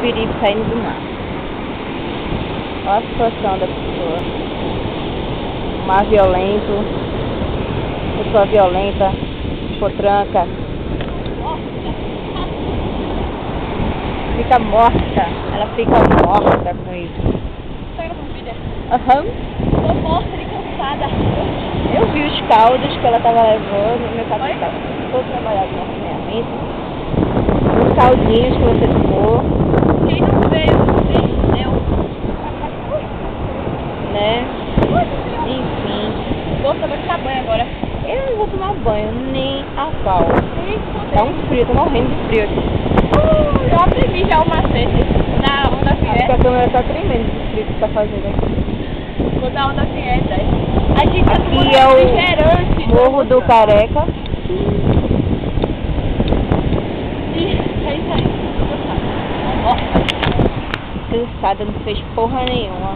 bibiri saindo do mar. Olha a situação da pessoa. Mar violento, pessoa violenta, potranca. Fica morta, ela fica morta com isso. Tá gravando vídeo? Aham. Tô morta e cansada. Eu vi os caldos que ela tava levando, meu cabelo tá todo trabalhado no acompanhamento. Os caldinhos que você tomou, Quem não veio, entendeu? né? Enfim, Vou também tomar banho agora. eu não vou tomar banho nem a pau. Tá um frio, tô morrendo de frio aqui. Eu aprendi já o macete na onda Acho que a fiesta. câmera tá tremendo de frio que tá fazendo aqui. Vou dar onda fiesta. A gente tá Aqui tomando é o refrigerante. Morro do Careca. É isso aí. Nossa. Cansada, não fez porra nenhuma.